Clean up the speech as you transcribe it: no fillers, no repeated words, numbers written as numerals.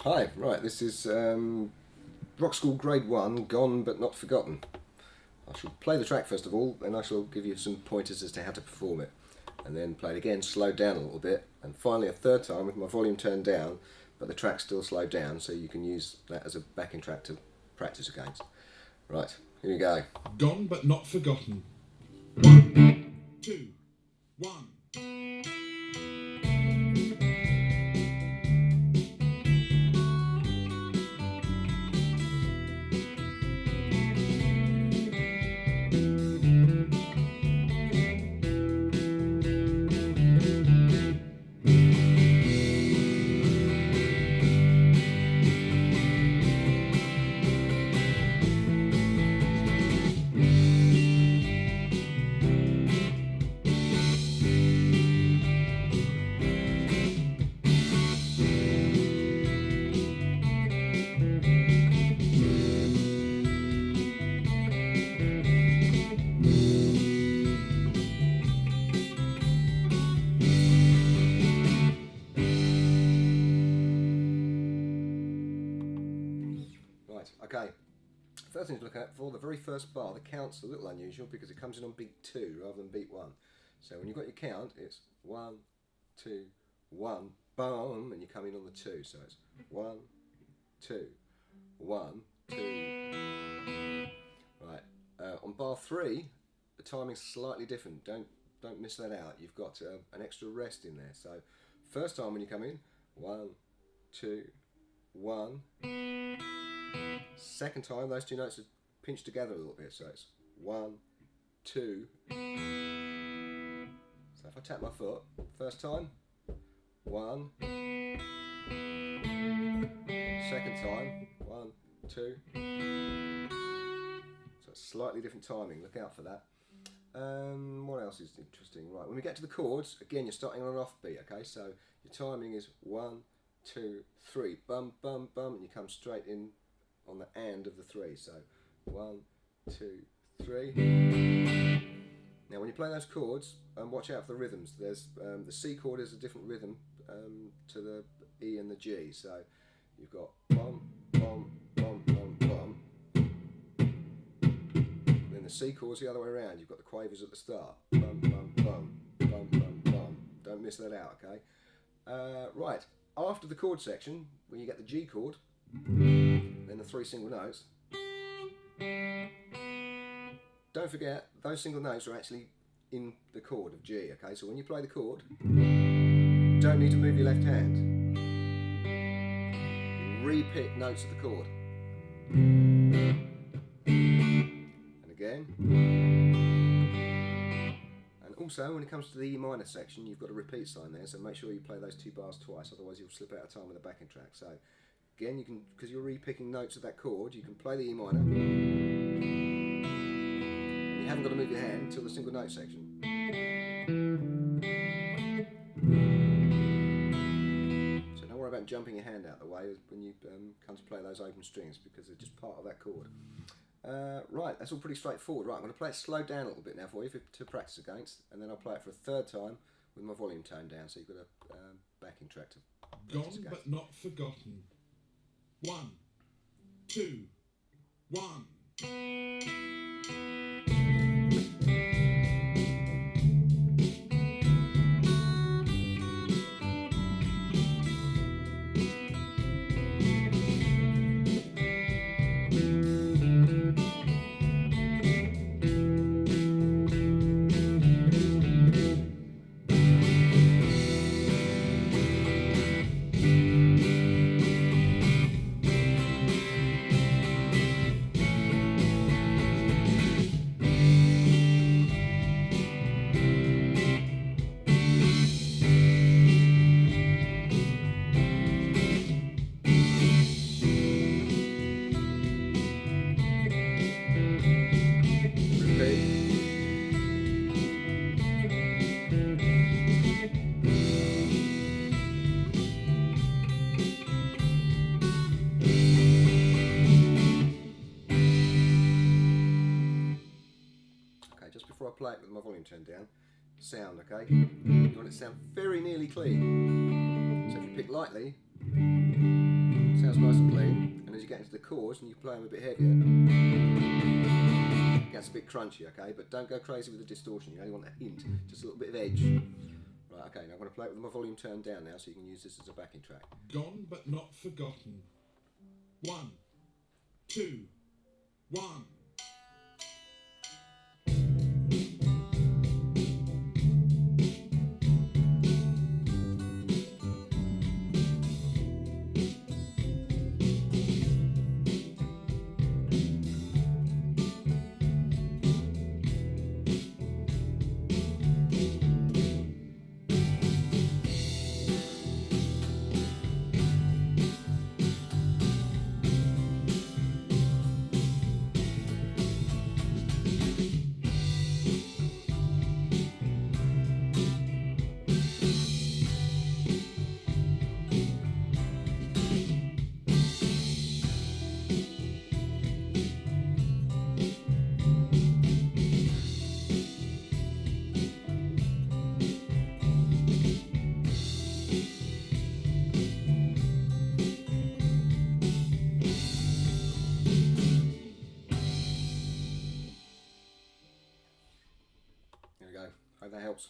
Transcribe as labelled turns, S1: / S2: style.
S1: Hi, right, this is Rockschool Grade 1, Gone But Not Forgotten. I shall play the track first of all, then I shall give you some pointers as to how to perform it. And then play it again, slowed down a little bit, and finally a third time with my volume turned down, but the track still slowed down, so you can use that as a backing track to practice against. Right, here we go.
S2: Gone but not forgotten. One, two, one.
S1: Right, okay. First thing to look at for the very first bar, the count's a little unusual because it comes in on beat 2 rather than beat 1. So when you've got your count, it's 1, 2, 1, boom, and you come in on the 2. So it's 1, 2, 1, 2. Right. On bar 3, the timing's slightly different. Don't miss that out. You've got an extra rest in there. So first time when you come in, 1, 2, 1. Second time, those two notes are pinched together a little bit, so it's 1, 2. So if I tap my foot, first time, 1. Second time, 1, 2. So it's slightly different timing, look out for that. What else is interesting? Right, when we get to the chords, again you're starting on an off beat, okay? So your timing is 1, 2, 3, bum, bum, bum, and you come straight in on the and of the 3. So 1, 2, 3. Now when you play those chords, watch out for the rhythms. There's the C chord is a different rhythm to the E and the G. So you've got bum, bum, bum, bum, bum. Then the C chord's the other way around. You've got the quavers at the start. Bum, bum, bum, bum, bum, bum. Don't miss that out, okay? Right, after the chord section, when you get the G chord, then the 3 single notes. Don't forget, those single notes are actually in the chord of G, okay? So when you play the chord, you don't need to move your left hand. You re-pick notes of the chord. And again. And also, when it comes to the E minor section, you've got a repeat sign there, so make sure you play those 2 bars twice, otherwise you'll slip out of time with the backing track. So again, you can, because you're re-picking notes of that chord, you can play the E minor. And you haven't got to move your hand until the single note section. So don't worry about jumping your hand out the way when you come to play those open strings, because they're just part of that chord. Right, that's all pretty straightforward. Right, I'm going to play it slowed down a little bit now for you to practice against, and then I'll play it for a third time with my volume toned down, so you've got a backing track to practice
S2: Gone
S1: against.
S2: but not forgotten. 1, 2, 1.
S1: Just before I play it with my volume turned down, sound, okay? You want it to sound very nearly clean. So if you pick lightly, sounds nice and clean. And as you get into the chords and you play them a bit heavier, it gets a bit crunchy, okay? But don't go crazy with the distortion. You only want a hint, just a little bit of edge. Right, okay, now I'm going to play it with my volume turned down now so you can use this as a backing track.
S2: Gone but not forgotten. 1, 2, 1.
S1: There we go. Hope that helps.